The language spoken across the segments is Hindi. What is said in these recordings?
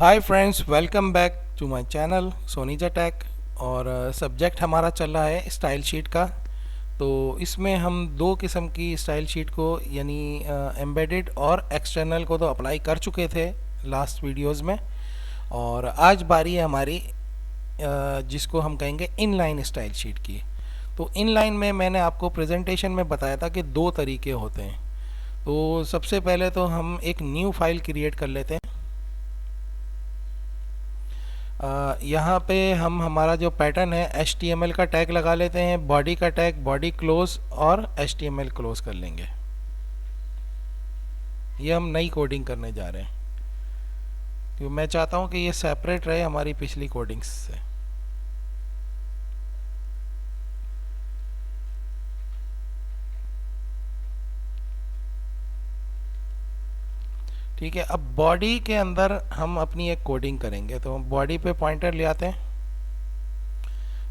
Hi friends, welcome back to my channel Sonija tech. और सब्जेक्ट हमारा चल रहा है स्टाइल शीट का। तो इसमें हम दो किस्म की स्टाइल शीट को यानी एम्बेडेड और एक्सटर्नल को तो अप्लाई कर चुके थे लास्ट वीडियोस में। और आज बारी है हमारी जिसको हम कहेंगे इनलाइन स्टाइल शीट की। तो इनलाइन में मैंने आपको प्रेजेंटेशन में बताया था कि दो तरीके होते हैं। तो सबसे पहले तो हम एक न्यू फाइल क्रिएट कर लेते हैं। यहाँ पे हम हमारा जो पैटर्न है HTML का टैग लगा लेते हैं, बॉडी का टैग बॉडी क्लोज और HTML क्लोज कर लेंगे। ये हम नई कोडिंग करने जा रहे हैं क्योंकि मैं चाहता हूँ कि ये सेपरेट रहे हमारी पिछली कोडिंग्स से। ठीक है, अब बॉडी के अंदर हम अपनी एक कोडिंग करेंगे। तो हम बॉडी पे पॉइंटर ले आते हैं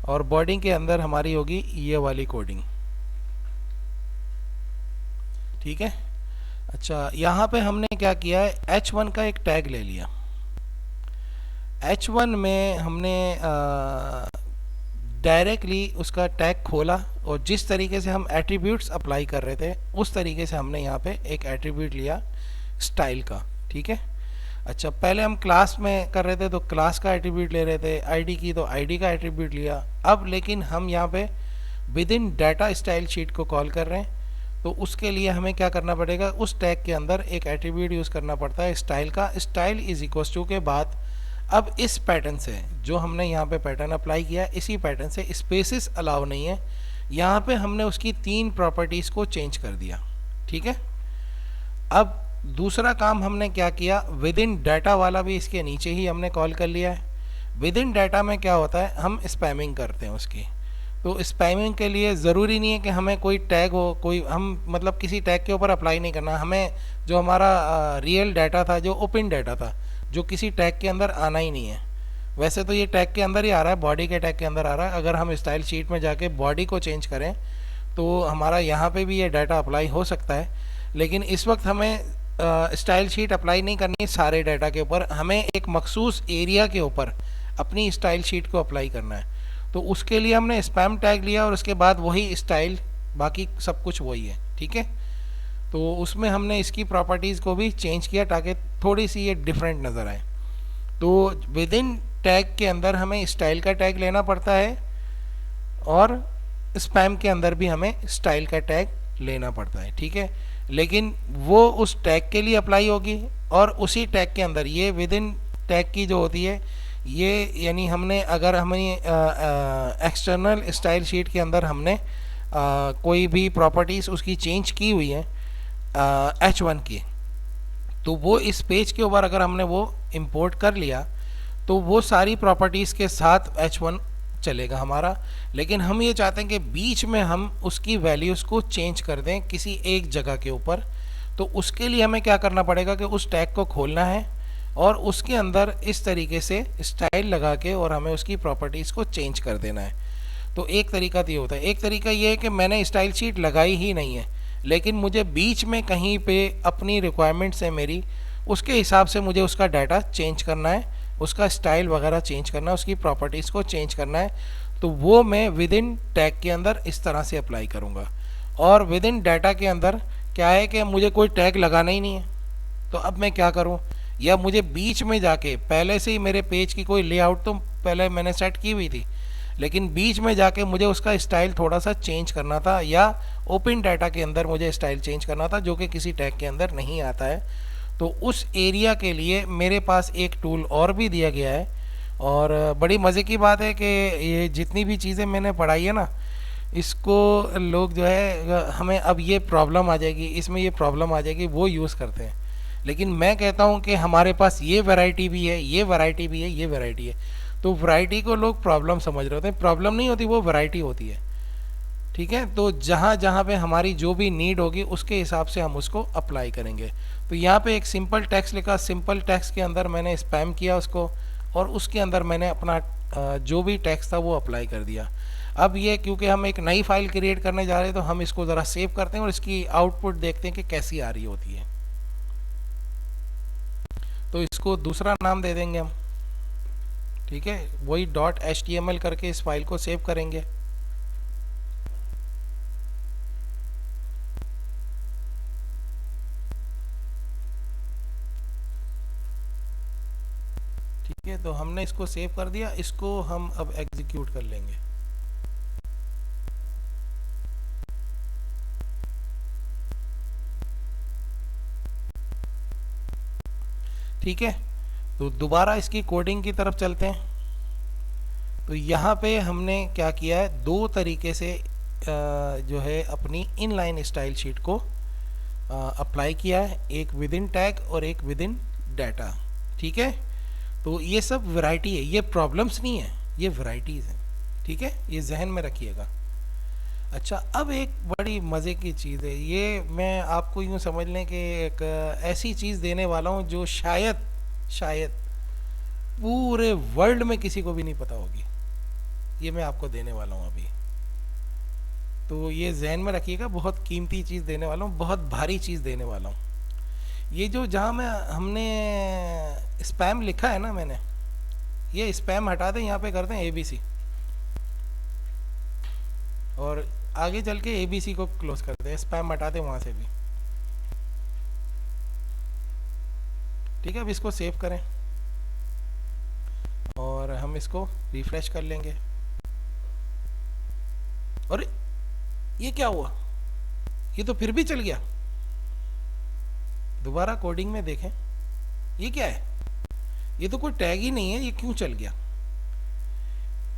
और बॉडी के अंदर हमारी होगी ये वाली कोडिंग। ठीक है, अच्छा यहाँ पे हमने क्या किया है, H1 का एक टैग ले लिया। H1 में हमने डायरेक्टली उसका टैग खोला और जिस तरीके से हम एट्रीब्यूट्स अप्लाई कर रहे थे उस तरीके से हमने यहाँ पे एक एट्रीब्यूट लिया स्टाइल का। ठीक है, अच्छा पहले हम क्लास में कर रहे थे तो क्लास का एट्रीब्यूट ले रहे थे, आईडी की तो आईडी का एट्रीब्यूट लिया। अब लेकिन हम यहाँ पे with in data style sheet को कॉल कर रहे हैं तो उसके लिए हमें क्या करना पड़ेगा, उस टैग के अंदर एक एट्रीब्यूट यूज़ करना पड़ता है स्टाइल का। स्टाइल इज इक्वल्स टू के बाद अब इस पैटर्न से जो हमने यहाँ पे पैटर्न अप्लाई किया है इसी पैटर्न से स्पेसिस अलाउ नहीं है। यहाँ पे हमने उसकी 3 प्रॉपर्टीज़ को चेंज कर दिया। ठीक है, अब दूसरा काम हमने क्या किया, विद इन डाटा वाला भी इसके नीचे ही हमने कॉल कर लिया है। विद इन डाटा में क्या होता है, हम स्पैमिंग करते हैं उसकी। तो स्पैमिंग के लिए ज़रूरी नहीं है कि हमें कोई टैग हो, कोई हम मतलब किसी टैग के ऊपर अप्लाई नहीं करना। हमें जो हमारा रियल डाटा था, जो ओपन डाटा था, जो किसी टैग के अंदर आना ही नहीं है। वैसे तो ये टैग के अंदर ही आ रहा है, बॉडी के टैग के अंदर आ रहा है। अगर हम स्टाइल शीट में जाके बॉडी को चेंज करें तो हमारा यहाँ पे भी ये डाटा अप्लाई हो सकता है। लेकिन इस वक्त हमें स्टाइल शीट अप्लाई नहीं करनी है सारे डाटा के ऊपर, हमें एक मखसूस एरिया के ऊपर अपनी स्टाइल शीट को अप्लाई करना है। तो उसके लिए हमने स्पैम टैग लिया और उसके बाद वही स्टाइल, बाकी सब कुछ वही है। ठीक है, तो उसमें हमने इसकी प्रॉपर्टीज़ को भी चेंज किया ताकि थोड़ी सी ये डिफरेंट नज़र आए। तो विद इन टैग के अंदर हमें स्टाइल का टैग लेना पड़ता है और स्पैम के अंदर भी हमें स्टाइल का टैग लेना पड़ता है। ठीक है, लेकिन वो उस टैग के लिए अप्लाई होगी और उसी टैग के अंदर ये विद इन टैग की जो होती है ये, यानी हमने अगर हमें एक्सटर्नल स्टाइल शीट के अंदर हमने कोई भी प्रॉपर्टीज़ उसकी चेंज की हुई है H1 की, तो वो इस पेज के ऊपर अगर हमने वो इंपोर्ट कर लिया तो वो सारी प्रॉपर्टीज़ के साथ H1 चलेगा हमारा। लेकिन हम ये चाहते हैं कि बीच में हम उसकी वैल्यूज़ को चेंज कर दें किसी एक जगह के ऊपर। तो उसके लिए हमें क्या करना पड़ेगा कि उस टैग को खोलना है और उसके अंदर इस तरीके से स्टाइल लगा के और हमें उसकी प्रॉपर्टीज़ को चेंज कर देना है। तो एक तरीका तो ये होता है। एक तरीका ये है कि मैंने स्टाइल शीट लगाई ही नहीं है लेकिन मुझे बीच में कहीं पे अपनी रिक्वायरमेंट्स है मेरी, उसके हिसाब से मुझे उसका डाटा चेंज करना है, उसका स्टाइल वगैरह चेंज करना है, उसकी प्रॉपर्टीज़ को चेंज करना है। तो वो मैं विद इन टैग के अंदर इस तरह से अप्लाई करूँगा। और विद इन डाटा के अंदर क्या है कि मुझे कोई टैग लगाना ही नहीं है। तो अब मैं क्या करूँ, या मुझे बीच में जाके पहले से ही मेरे पेज की कोई लेआउट तो पहले मैंने सेट की हुई थी, लेकिन बीच में जाके मुझे उसका स्टाइल थोड़ा सा चेंज करना था या ओपन डाटा के अंदर मुझे स्टाइल चेंज करना था जो कि किसी टैग के अंदर नहीं आता है। तो उस एरिया के लिए मेरे पास एक टूल और भी दिया गया है। और बड़ी मज़े की बात है कि ये जितनी भी चीज़ें मैंने पढ़ाई है ना, इसको लोग जो है हमें अब ये प्रॉब्लम आ जाएगी, इसमें ये प्रॉब्लम आ जाएगी, वो यूज़ करते हैं। लेकिन मैं कहता हूँ कि हमारे पास ये वैरायटी भी है, ये वैरायटी भी है, ये वैरायटी है। तो वैरायटी को लोग प्रॉब्लम समझ रहे होते हैं, प्रॉब्लम नहीं होती, वो वैरायटी होती है। ठीक है, तो जहाँ जहाँ पे हमारी जो भी नीड होगी उसके हिसाब से हम उसको अप्लाई करेंगे। तो यहाँ पे एक सिंपल टेक्स्ट लिखा, सिंपल टेक्स्ट के अंदर मैंने स्पैम किया उसको और उसके अंदर मैंने अपना जो भी टेक्स्ट था वो अप्लाई कर दिया। अब ये क्योंकि हम एक नई फाइल क्रिएट करने जा रहे हैं तो हम इसको ज़रा सेव करते हैं और इसकी आउटपुट देखते हैं कि कैसी आ रही होती है। तो इसको दूसरा नाम दे देंगे हम, ठीक है, वही .html करके इस फाइल को सेव करेंगे। ठीक है, तो हमने इसको सेव कर दिया, इसको हम अब एग्जीक्यूट कर लेंगे। ठीक है, तो दोबारा इसकी कोडिंग की तरफ चलते हैं। तो यहाँ पे हमने क्या किया है, दो तरीके से जो है अपनी इनलाइन स्टाइल शीट को अप्लाई किया है, एक विद इन टैग और एक विद इन डाटा। ठीक है, तो ये सब वैरायटी है, ये प्रॉब्लम्स नहीं है, ये वैरायटीज़ हैं। ठीक है, ये जहन में रखिएगा। अच्छा, अब एक बड़ी मज़े की चीज़ है, ये मैं आपको यूँ समझ लें कि एक ऐसी चीज़ देने वाला हूँ जो शायद शायद पूरे वर्ल्ड में किसी को भी नहीं पता होगी। ये मैं आपको देने वाला हूँ अभी, तो ये जहन में रखिएगा, बहुत कीमती चीज़ देने वाला हूँ, बहुत भारी चीज़ देने वाला हूँ। ये जो जहाँ में हमने स्पैम लिखा है ना, मैंने ये स्पैम हटा दें, यहाँ पे कर दें ABC और आगे चल के ABC को क्लोज कर दें, स्पैम हटा दें वहाँ से भी। ठीक है, अब इसको सेव करें और हम इसको रिफ्रेश कर लेंगे। और ये क्या हुआ, ये तो फिर भी चल गया। दोबारा कोडिंग में देखें, ये क्या है, ये तो कोई टैग ही नहीं है, ये क्यों चल गया।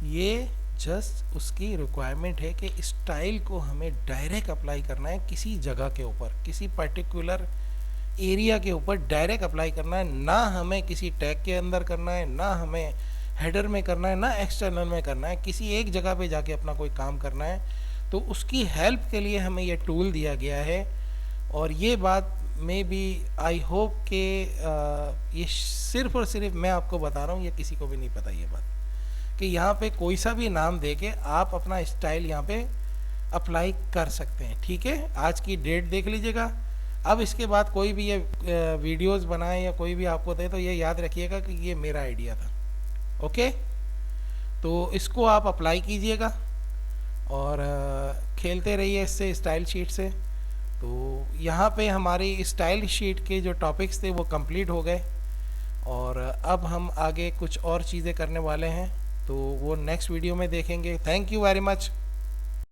ये जस्ट उसकी रिक्वायरमेंट है कि स्टाइल को हमें डायरेक्ट अप्लाई करना है किसी जगह के ऊपर, किसी पर्टिकुलर एरिया के ऊपर डायरेक्ट अप्लाई करना है, ना हमें किसी टैग के अंदर करना है, ना हमें हेडर में करना है, ना एक्सटर्नल में करना है, किसी एक जगह पे जाके अपना कोई काम करना है। तो उसकी हेल्प के लिए हमें ये टूल दिया गया है। और ये बात में भी आई होप कि ये सिर्फ और सिर्फ मैं आपको बता रहा हूँ, ये किसी को भी नहीं पता ये बात, कि यहाँ पे कोई सा भी नाम दे के आप अपना स्टाइल यहाँ पे अप्लाई कर सकते हैं। ठीक है, आज की डेट देख लीजिएगा। अब इसके बाद कोई भी ये वीडियोस बनाए या कोई भी आपको दे, तो ये याद रखिएगा कि ये मेरा आइडिया था। ओके, तो इसको आप अप्लाई कीजिएगा और खेलते रहिए इससे, स्टाइल शीट से। तो यहाँ पे हमारी स्टाइल शीट के जो टॉपिक्स थे वो कंप्लीट हो गए, और अब हम आगे कुछ और चीज़ें करने वाले हैं, तो वो नेक्स्ट वीडियो में देखेंगे। Thank you very much.